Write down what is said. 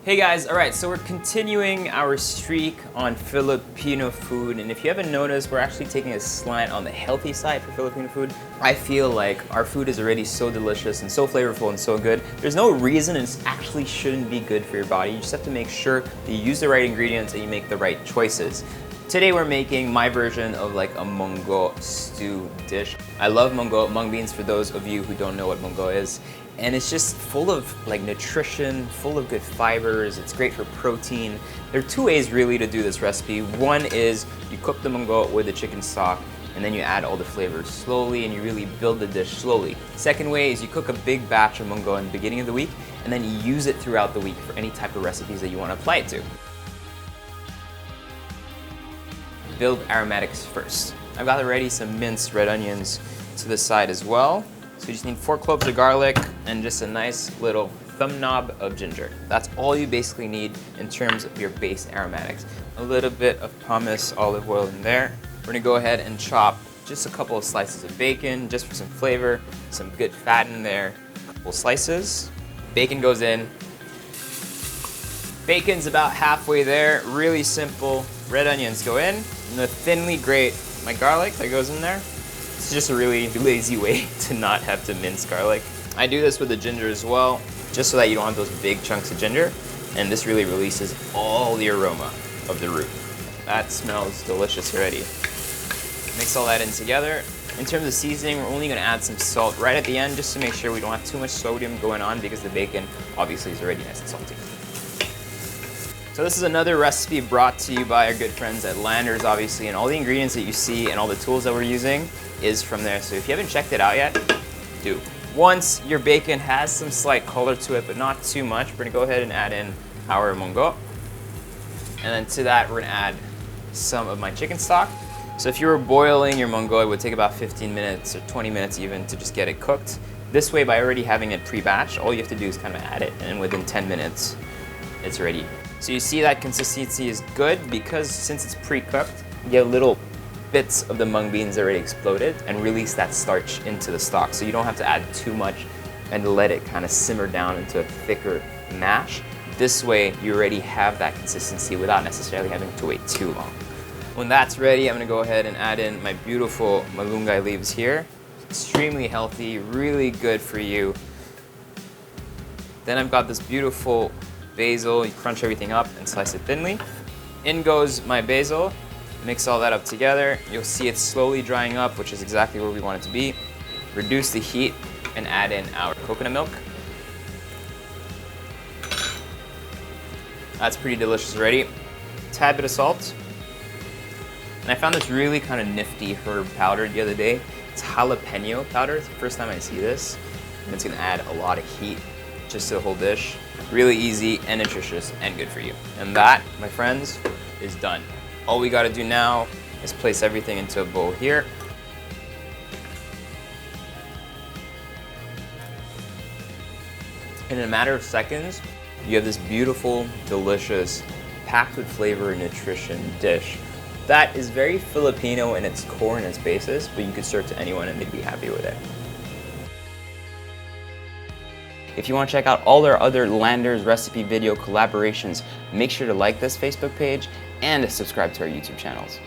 Hey guys, alright, so we're continuing our streak on Filipino food, and if you haven't noticed, we're actually taking a slant on the healthy side for Filipino food. I feel like our food is already so delicious and so flavorful and so good. There's no reason it actually shouldn't be good for your body. You just have to make sure that you use the right ingredients and you make the right choices. Today we're making my version of like a Monggo stew dish. I love Monggo, mung beans for those of you who don't know what Monggo is. And it's just full of like nutrition, full of good fibers. It's great for protein. There are two ways really to do this recipe. One is you cook the Monggo with the chicken stock and then you add all the flavors slowly and you really build the dish slowly. Second way is you cook a big batch of Monggo in the beginning of the week and then you use it throughout the week for any type of recipes that you want to apply it to. Build aromatics first. I've got already some minced red onions to the side as well. So you just need 4 cloves of garlic and just a nice little thumb knob of ginger. That's all you basically need in terms of your base aromatics. A little bit of pumice olive oil in there. We're gonna go ahead and chop just a couple of slices of bacon just for some flavor, some good fat in there. A couple slices. Bacon goes in. Bacon's about halfway there, really simple. Red onions go in. I'm gonna thinly grate my garlic that goes in there. It's just a really lazy way to not have to mince garlic. I do this with the ginger as well, just so that you don't have those big chunks of ginger. And this really releases all the aroma of the root. That smells delicious already. Mix all that in together. In terms of seasoning, we're only gonna add some salt right at the end just to make sure we don't have too much sodium going on because the bacon obviously is already nice and salty. So this is another recipe brought to you by our good friends at Landers, obviously, and all the ingredients that you see and all the tools that we're using is from there. So if you haven't checked it out yet, do. Once your bacon has some slight color to it, but not too much, we're gonna go ahead and add in our Monggo. And then to that, we're gonna add some of my chicken stock. So if you were boiling your Monggo, it would take about 15 minutes or 20 minutes even to just get it cooked. This way, by already having it pre-batched, all you have to do is kind of add it, and within 10 minutes, it's ready. So you see that consistency is good because since it's pre-cooked, you get little bits of the mung beans already exploded and release that starch into the stock. So you don't have to add too much and let it kind of simmer down into a thicker mash. This way, you already have that consistency without necessarily having to wait too long. When that's ready, I'm gonna go ahead and add in my beautiful malunggay leaves here. Extremely healthy, really good for you. Then I've got this beautiful basil. You crunch everything up and slice it thinly. In goes my basil. Mix all that up together. You'll see it slowly drying up, which is exactly where we want it to be. Reduce the heat and add in our coconut milk. That's pretty delicious already. Tad bit of salt. And I found this really kind of nifty herb powder the other day. It's jalapeno powder. It's the first time I see this. And it's gonna add a lot of heat just to the whole dish. Really easy and nutritious and good for you. And that, my friends, is done. All we gotta do now is place everything into a bowl here. In a matter of seconds, you have this beautiful, delicious, packed with flavor and nutrition dish that is very Filipino in its core and its basis, but you could serve to anyone and they'd be happy with it. If you want to check out all our other Landers recipe video collaborations, make sure to like this Facebook page and subscribe to our YouTube channels.